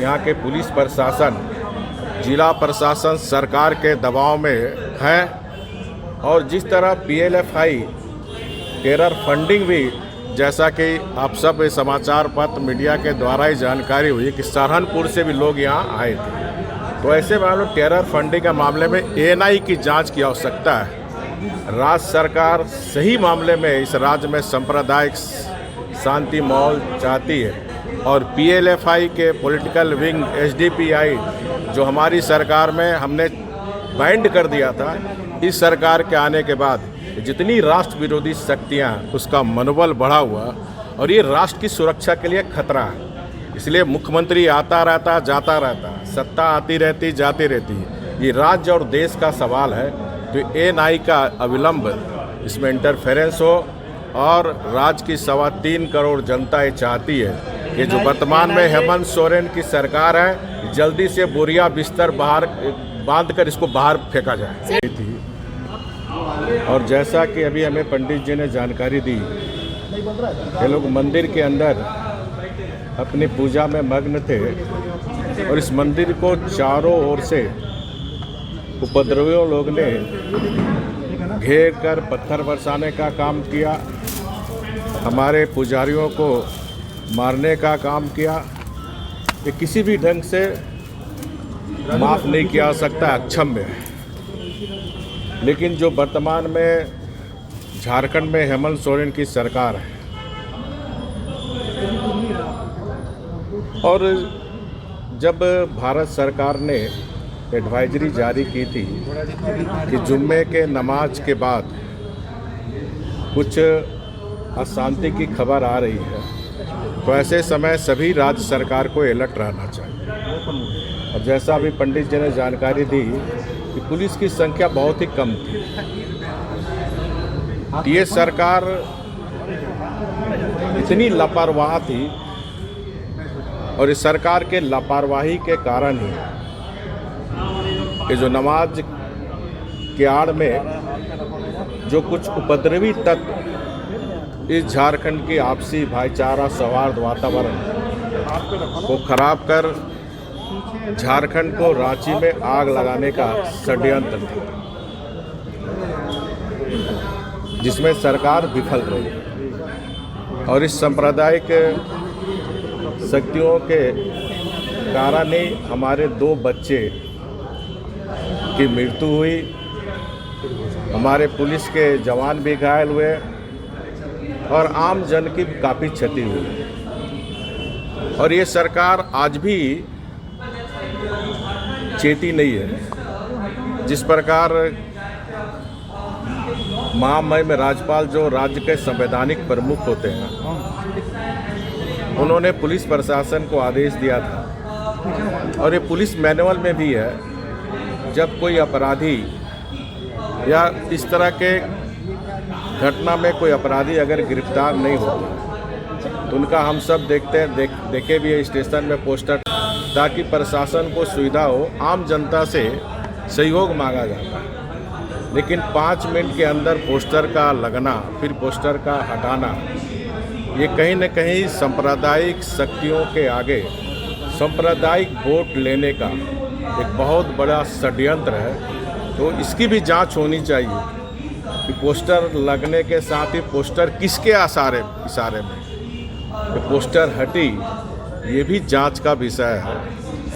यहाँ के पुलिस प्रशासन, जिला प्रशासन सरकार के दबाव में है। और जिस तरह पीएलएफआई टेरर फंडिंग भी, जैसा कि आप सब समाचार पत्र मीडिया के द्वारा ही जानकारी हुई कि सहारनपुर से भी लोग यहाँ आए थे, तो ऐसे मामलों टेरर फंडिंग के मामले में एएनआई की जांच की आवश्यकता है। राज्य सरकार सही मामले में इस राज्य में सांप्रदायिक शांति माहौल चाहती है, और पीएलएफआई के पॉलिटिकल विंग एसडीपीआई जो हमारी सरकार में हमने बैंड कर दिया था, इस सरकार के आने के बाद जितनी राष्ट्र विरोधी शक्तियाँ, उसका मनोबल बढ़ा हुआ, और ये राष्ट्र की सुरक्षा के लिए खतरा है। इसलिए मुख्यमंत्री आता रहता जाता रहता, सत्ता आती रहती जाती रहती, ये राज्य और देश का सवाल है। तो एएनआई का अविलंब इसमें इंटरफेरेंस हो, और राज्य की 3.25 करोड़ जनता ये चाहती है कि जो वर्तमान में हेमंत सोरेन की सरकार है, जल्दी से बोरिया बिस्तर बाहर बांध कर इसको बाहर फेंका जाए। और जैसा कि अभी हमें पंडित जी ने जानकारी दी, ये लोग मंदिर के अंदर अपनी पूजा में मग्न थे, और इस मंदिर को चारों ओर से उपद्रवियों लोग ने घेर कर पत्थर बरसाने का काम किया, हमारे पुजारियों को मारने का काम किया। ये किसी भी ढंग से माफ़ नहीं किया जा सकता, अक्षम्य है। लेकिन जो वर्तमान में झारखंड में हेमंत सोरेन की सरकार है, और जब भारत सरकार ने एडवाइजरी जारी की थी कि जुम्मे के नमाज के बाद कुछ अशांति की खबर आ रही है, तो ऐसे समय सभी राज्य सरकार को अलर्ट रहना चाहिए। और जैसा अभी पंडित जी ने जानकारी दी कि पुलिस की संख्या बहुत ही कम थी, ये सरकार इतनी लापरवाह थी, और इस सरकार के लापरवाही के कारण ही ये जो नमाज के आड़ में जो कुछ उपद्रवी तत्व इस झारखंड की आपसी भाईचारा सौहार्द वातावरण को खराब कर झारखंड को रांची में आग लगाने का षड्यंत्र था, जिसमें सरकार विफल रही। और इस सांप्रदायिक शक्तियों के कारण ही हमारे 2 बच्चे की मृत्यु हुई, हमारे पुलिस के जवान भी घायल हुए, और आम जन की काफ़ी क्षति हुई। और ये सरकार आज भी चेती नहीं है। जिस प्रकार महामहिम राज्यपाल जो राज्य के संवैधानिक प्रमुख होते हैं, उन्होंने पुलिस प्रशासन को आदेश दिया था, और ये पुलिस मैनुअल में भी है, जब कोई अपराधी या इस तरह के घटना में कोई अपराधी अगर गिरफ्तार नहीं होता, तो उनका हम सब देखे भी है स्टेशन में पोस्टर, ताकि प्रशासन को सुविधा हो। आम जनता से सहयोग मांगा जाता है, लेकिन 5 मिनट के अंदर पोस्टर का लगना, फिर पोस्टर का हटाना, ये कहीं न कहीं सांप्रदायिक शक्तियों के आगे सांप्रदायिक वोट लेने का एक बहुत बड़ा षड्यंत्र है। तो इसकी भी जांच होनी चाहिए कि पोस्टर लगने के साथ ही पोस्टर किसके इशारे में पोस्टर हटी, ये भी जांच का विषय है।